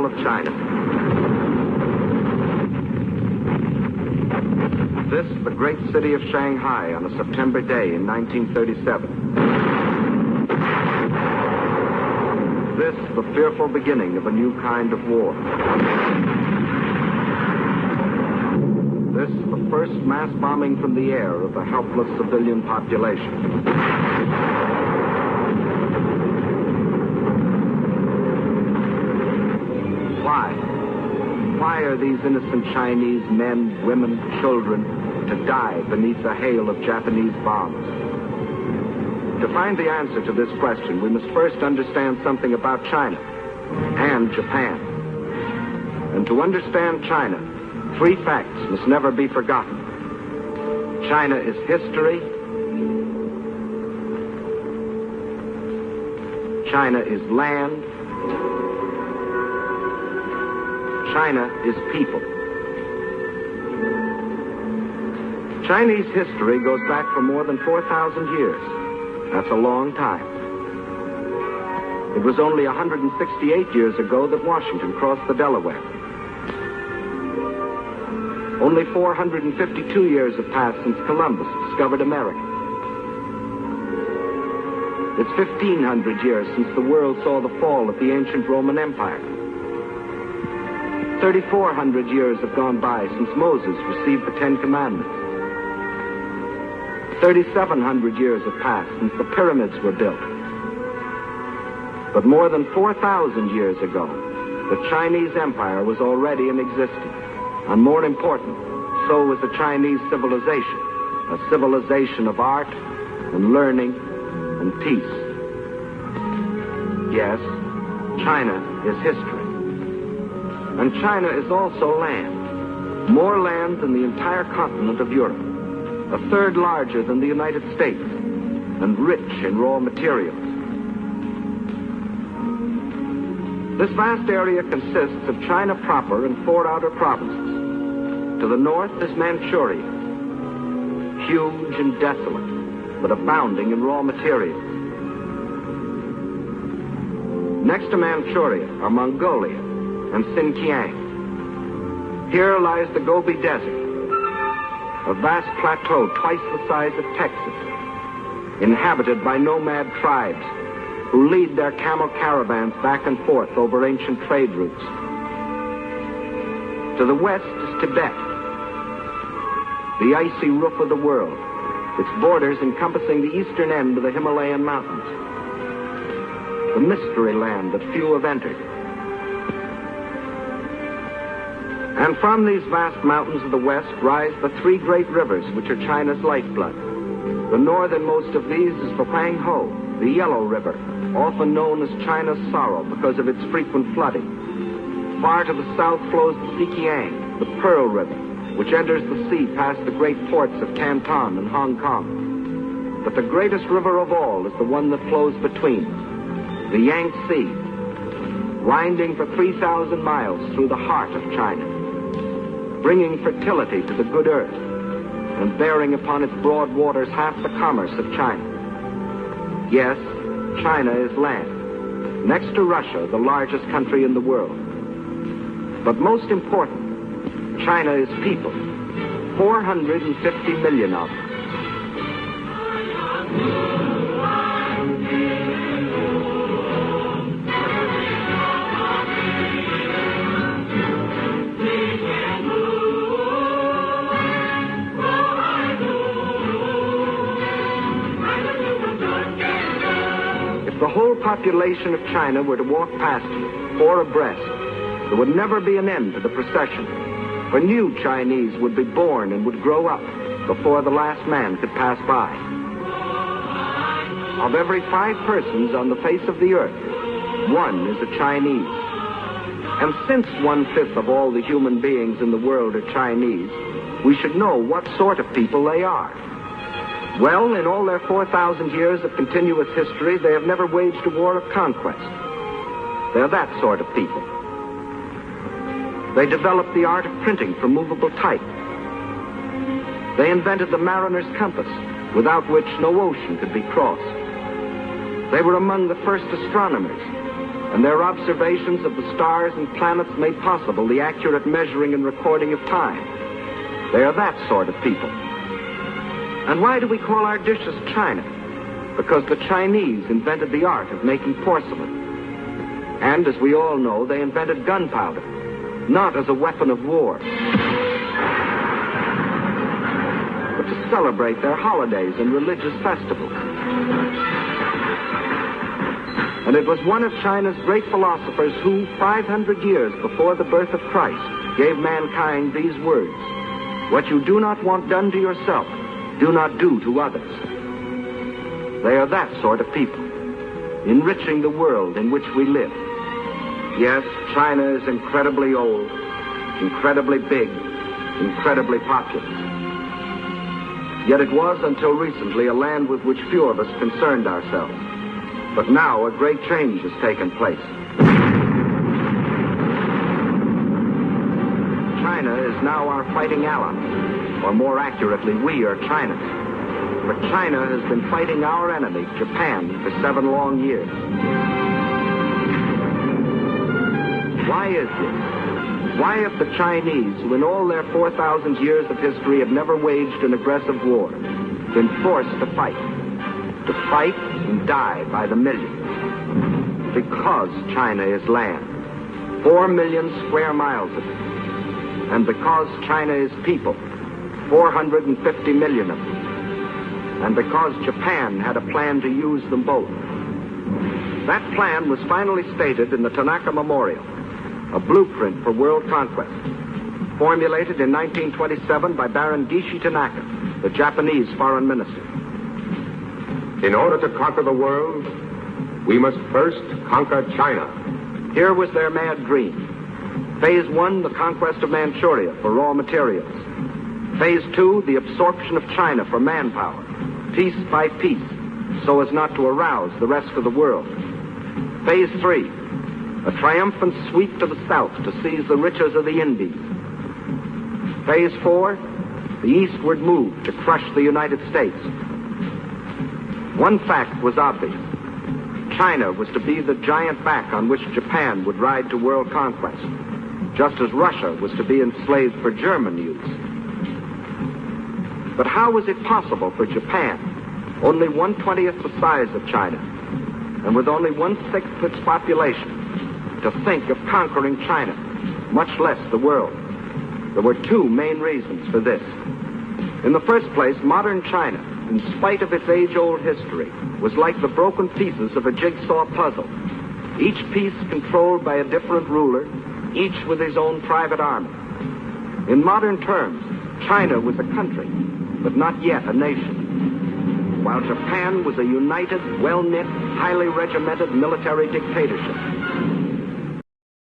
fall of China. This, the great city of Shanghai on a September day in 1937. This, the fearful beginning of a new kind of war. This, the first mass bombing from the air of a helpless civilian population. Why are these innocent Chinese men, women, children to die beneath a hail of Japanese bombs? To find the answer to this question, we must first understand something about China and Japan. And to understand China, three facts must never be forgotten. China is history. China is land. China is people. Chinese history goes back for more than 4,000 years. That's a long time. It was only 168 years ago that Washington crossed the Delaware. Only 452 years have passed since Columbus discovered America. It's 1,500 years since the world saw the fall of the ancient Roman Empire. 3,400 years have gone by since Moses received the Ten Commandments. 3,700 years have passed since the pyramids were built. But more than 4,000 years ago, the Chinese Empire was already in existence. And more important, so was the Chinese civilization, a civilization of art and learning and peace. Yes, China is history. And China is also land. More land than the entire continent of Europe. A third larger than the United States. And rich in raw materials. This vast area consists of China proper and 4 outer provinces. To the north is Manchuria. Huge and desolate, but abounding in raw materials. Next to Manchuria are Mongolia and Xinjiang. Here lies the Gobi Desert, a vast plateau twice the size of Texas, inhabited by nomad tribes who lead their camel caravans back and forth over ancient trade routes. To the west is Tibet, the icy roof of the world, its borders encompassing the eastern end of the Himalayan mountains, the mystery land that few have entered. And from these vast mountains of the west rise the 3 great rivers which are China's lifeblood. The northernmost of these is the Huanghe, the Yellow River, often known as China's Sorrow because of its frequent flooding. Far to the south flows the Sikiang, the Pearl River, which enters the sea past the great ports of Canton and Hong Kong. But the greatest river of all is the one that flows between, the Yangtze, winding for 3,000 miles through the heart of China, bringing fertility to the good earth, and bearing upon its broad waters half the commerce of China. Yes, China is land, next to Russia, the largest country in the world. But most important, China is people, 450 million of them. If the whole population of China were to walk past you, 4 abreast, there would never be an end to the procession. For new Chinese would be born and would grow up before the last man could pass by. Of every 5 persons on the face of the earth, 1 is a Chinese. And since 1/5 of all the human beings in the world are Chinese, we should know what sort of people they are. Well, in all their 4,000 years of continuous history, they have never waged a war of conquest. They're that sort of people. They developed the art of printing from movable type. They invented the mariner's compass, without which no ocean could be crossed. They were among the first astronomers, and their observations of the stars and planets made possible the accurate measuring and recording of time. They are that sort of people. And why do we call our dishes China? Because the Chinese invented the art of making porcelain. And as we all know, they invented gunpowder, not as a weapon of war, but to celebrate their holidays and religious festivals. And it was one of China's great philosophers who, 500 years before the birth of Christ, gave mankind these words: "What you do not want done to yourself, do not do to others." They are that sort of people, enriching the world in which we live. Yes, China is incredibly old, incredibly big, incredibly populous. Yet it was, until recently, a land with which few of us concerned ourselves. But now a great change has taken place. China is now our fighting ally, or more accurately, we are China. But China has been fighting our enemy, Japan, for 7 long years. Why is this? Why have the Chinese, who in all their 4,000 years of history have never waged an aggressive war, been forced to fight and die by the millions? Because China is land, 4 million square miles of it. And because China is people, 450 million of them. And because Japan had a plan to use them both. That plan was finally stated in the Tanaka Memorial, a blueprint for world conquest, formulated in 1927 by Baron Gishi Tanaka, the Japanese foreign minister. In order to conquer the world, we must first conquer China. Here was their mad dream. Phase 1, the conquest of Manchuria for raw materials. Phase 2, the absorption of China for manpower, piece by piece, so as not to arouse the rest of the world. Phase 3, a triumphant sweep to the south to seize the riches of the Indies. Phase 4, the eastward move to crush the United States. One fact was obvious. China was to be the giant back on which Japan would ride to world conquest, just as Russia was to be enslaved for German use. But how was it possible for Japan, only 1/20th the size of China, and with only 1/6 its population, to think of conquering China, much less the world? There were 2 main reasons for this. In the first place, modern China, in spite of its age-old history, was like the broken pieces of a jigsaw puzzle, each piece controlled by a different ruler, each with his own private army. In modern terms, China was a country, but not yet a nation, while Japan was a united, well-knit, highly regimented military dictatorship.